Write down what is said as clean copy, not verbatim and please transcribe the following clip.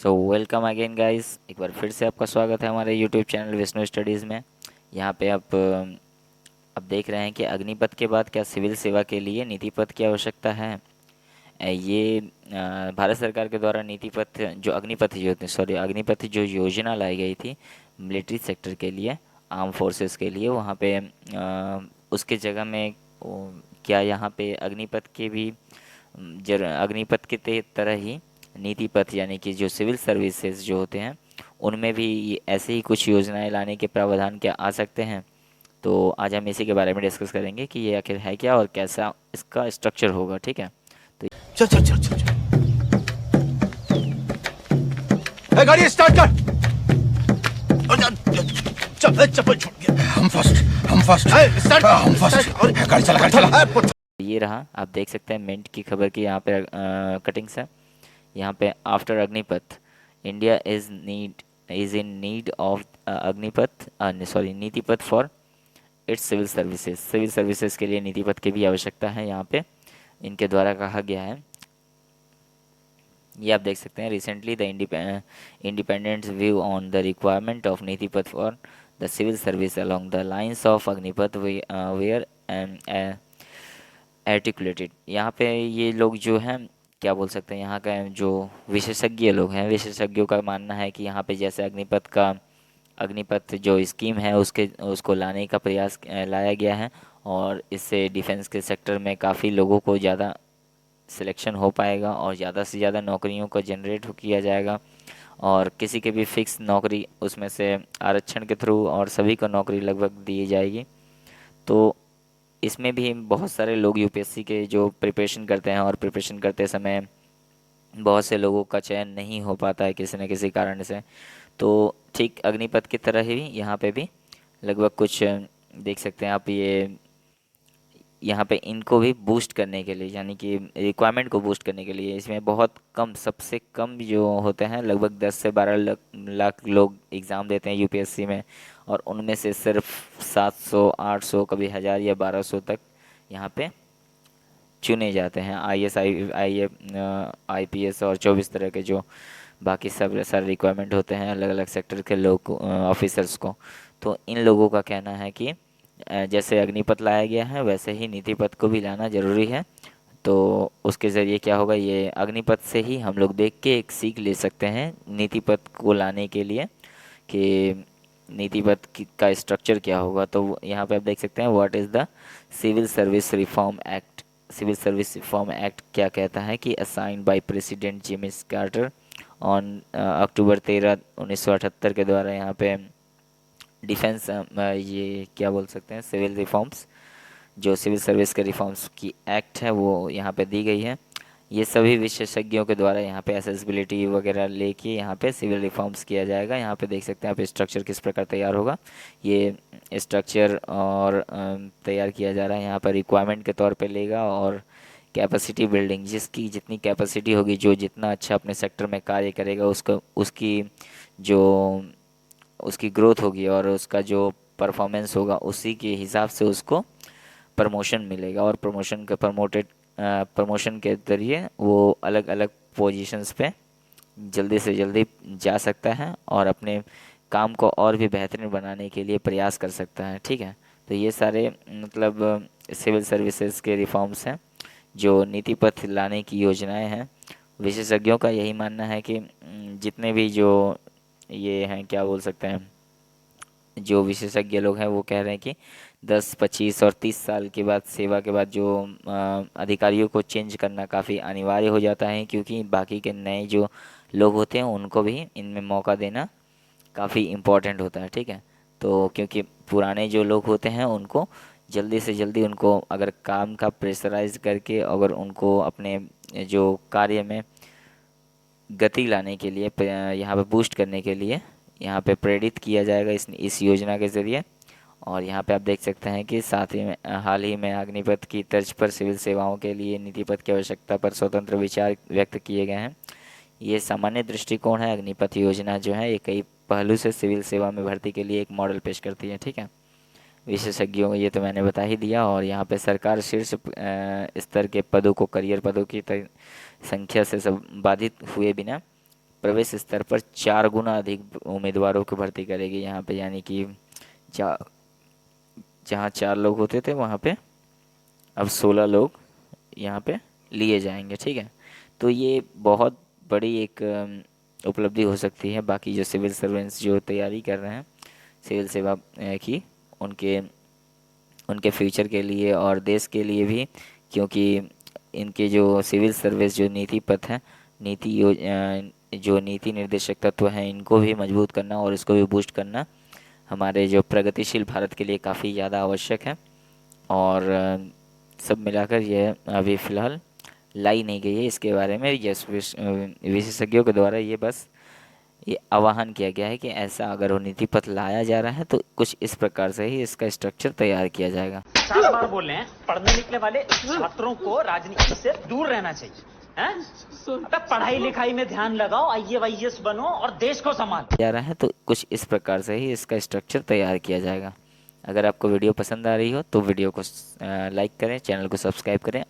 So welcome again guys, एक बार फिर से आपका स्वागत है हमारे यूट्यूब चैनल विष्णु स्टडीज़ में। यहाँ पे आप अब देख रहे हैं कि अग्निपथ के बाद क्या सिविल सेवा के लिए नीति पथ की आवश्यकता है। ये भारत सरकार के द्वारा नीति पथ जो अग्निपथ जो अग्निपथ जो योजना लाई गई थी मिलिट्री सेक्टर के लिए, आर्म फोर्सेस के लिए, वहाँ पे उसके जगह में क्या यहाँ पे अग्निपथ के भी अग्निपथ के तरह ही नीति पथ यानी कि जो सिविल सर्विसेज जो होते हैं उनमें भी ऐसे ही कुछ योजनाएं लाने के प्रावधान क्या आ सकते हैं। तो आज हम इसी के बारे में डिस्कस करेंगे कि ये आखिर है क्या और कैसा इसका स्ट्रक्चर होगा। ठीक है, तो चल चल चल चल चल। ए, गाड़ी स्टार्ट कर। चल चप्पल छोड़ गया। हम फर्स्ट स्टार्ट हम फर्स्ट गाड़ी चला ये रहा, आप देख सकते हैं मिंट की खबर की यहाँ पे कटिंग्स है। यहाँ पे after Agnipath India is in need of Agnipath sorry Nitipath for its civil services के लिए नीतिपथ की भी आवश्यकता है। यहाँ पे इनके द्वारा कहा गया है, ये आप देख सकते हैं। Recently the independent view on the requirement of Nitipath for the civil service along the lines of Agnipath were and articulated. यहाँ पे ये लोग जो हैं क्या बोल सकते हैं, यहाँ का जो विशेषज्ञ लोग हैं, विशेषज्ञों का मानना है कि यहाँ पे जैसे अग्निपथ जो स्कीम है उसको लाने का प्रयास लाया गया है, और इससे डिफेंस के सेक्टर में काफ़ी लोगों को ज़्यादा सिलेक्शन हो पाएगा और ज़्यादा से ज़्यादा नौकरियों को जनरेट किया जाएगा, और किसी के भी फिक्स नौकरी उसमें से आरक्षण के थ्रू और सभी को नौकरी लगभग दी जाएगी। तो इसमें भी बहुत सारे लोग यूपीएससी के जो प्रिपरेशन करते हैं और प्रिपरेशन करते समय बहुत से लोगों का चयन नहीं हो पाता है किसी न किसी कारण से। तो ठीक अग्निपथ की तरह ही यहाँ पे भी लगभग कुछ देख सकते हैं आप। ये यहाँ पे इनको भी बूस्ट करने के लिए यानी कि रिक्वायरमेंट को बूस्ट करने के लिए इसमें बहुत कम, सबसे कम जो होते हैं लगभग 10 से 12 लाख लोग एग्ज़ाम देते हैं यूपीएससी में, और उनमें से सिर्फ 700 800 कभी 1000 या 1200 तक यहाँ पे चुने जाते हैं। आईएएस आईपीएस और 24 तरह के जो बाकी सब सारे रिक्वायरमेंट होते हैं अलग अलग सेक्टर के लोग ऑफिसर्स को। तो इन लोगों का कहना है कि जैसे अग्निपथ लाया गया है वैसे ही नीतिपथ को भी लाना ज़रूरी है। तो उसके ज़रिए क्या होगा, ये अग्निपथ से ही हम लोग देख के एक सीख ले सकते हैं नीतिपथ को लाने के लिए कि का स्ट्रक्चर क्या होगा। तो यहाँ पे आप देख सकते हैं what is the civil service reform act. Civil service reform act क्या कहता है कि assigned by president Jimmy Carter on October 13 1978 के द्वारा यहाँ पे डिफेंस ये क्या बोल सकते हैं सिविल रिफॉर्म्स, जो सिविल सर्विस के रिफॉर्म्स की एक्ट है वो यहाँ पे दी गई है। ये सभी विशेषज्ञों के द्वारा यहाँ पे एसेसिबिलिटी वगैरह लेके यहाँ पे सिविल रिफॉर्म्स किया जाएगा। यहाँ पे देख सकते हैं आप स्ट्रक्चर किस प्रकार तैयार होगा। ये स्ट्रक्चर और तैयार किया जा रहा है यहाँ पर रिक्वायरमेंट के तौर पे लेगा, और कैपेसिटी बिल्डिंग, जिसकी जितनी कैपेसिटी होगी, जो जितना अच्छा अपने सेक्टर में कार्य करेगा उसका जो उसकी ग्रोथ होगी और उसका जो परफॉर्मेंस होगा उसी के हिसाब से उसको प्रमोशन मिलेगा, और प्रमोशन के ज़रिए वो अलग अलग पोजीशंस पे जल्दी से जल्दी जा सकता है और अपने काम को और भी बेहतरीन बनाने के लिए प्रयास कर सकता है। ठीक है, तो ये सारे मतलब सिविल सर्विसेज के रिफॉर्म्स हैं जो नीति पथ लाने की योजनाएं हैं। विशेषज्ञों का यही मानना है कि जितने भी जो ये हैं क्या बोल सकते हैं, जो विशेषज्ञ लोग हैं वो कह रहे हैं कि 10 25 और 30 साल के बाद सेवा के बाद जो अधिकारियों को चेंज करना काफ़ी अनिवार्य हो जाता है, क्योंकि बाकी के नए जो लोग होते हैं उनको भी इनमें मौका देना काफ़ी इम्पोर्टेंट होता है। ठीक है, तो क्योंकि पुराने जो लोग होते हैं उनको जल्दी से जल्दी उनको अगर काम का प्रेशराइज करके अगर उनको अपने जो कार्य में गति लाने के लिए यहाँ पे बूस्ट करने के लिए यहाँ पे प्रेरित किया जाएगा इस योजना के ज़रिए। और यहाँ पे आप देख सकते हैं कि साथ ही में हाल ही में अग्निपथ की तर्ज पर सिविल सेवाओं के लिए नीतिपथ की आवश्यकता पर स्वतंत्र विचार व्यक्त किए गए हैं। ये सामान्य दृष्टिकोण है। अग्निपथ योजना जो है ये कई पहलू से सिविल सेवा में भर्ती के लिए एक मॉडल पेश करती है। ठीक है, विशेषज्ञों को ये तो मैंने बता ही दिया। और यहाँ पे सरकार शीर्ष स्तर के पदों को करियर पदों की संख्या से बाधित हुए बिना प्रवेश स्तर पर 4 गुना अधिक उम्मीदवारों की भर्ती करेगी यहाँ पे, यानी कि जहाँ जहाँ 4 लोग होते थे वहाँ पे अब 16 लोग यहाँ पे लिए जाएंगे, ठीक है। तो ये बहुत बड़ी एक उपलब्धि हो सकती है बाकी जो सिविल सर्वेंट्स जो तैयारी कर रहे हैं सिविल सेवा की, उनके उनके फ्यूचर के लिए और देश के लिए भी, क्योंकि इनके जो सिविल सर्विस जो नीति पथ है, जो नीति निर्देशक तत्व हैं, इनको भी मजबूत करना और इसको भी बूस्ट करना हमारे जो प्रगतिशील भारत के लिए काफ़ी ज़्यादा आवश्यक है। और सब मिलाकर यह अभी फ़िलहाल लाई नहीं गई है इसके बारे में, यस विशेषज्ञों के द्वारा ये बस ये आह्वान किया गया है कि ऐसा अगर वो नीति पथ लाया जा रहा है तो कुछ इस प्रकार से ही इसका स्ट्रक्चर तैयार किया जाएगा। 4 बार बोल रहे हैं, पढ़ने निकले वाले छात्रों को राजनीति से दूर रहना चाहिए, हैं? अबे पढ़ाई लिखाई में ध्यान लगाओ, IAS बनो और देश को संभालो। जा रहा है तो कुछ इस प्रकार से ही इसका स्ट्रक्चर तैयार किया जाएगा। अगर आपको वीडियो पसंद आ रही हो तो वीडियो को लाइक करें, चैनल को सब्सक्राइब करें।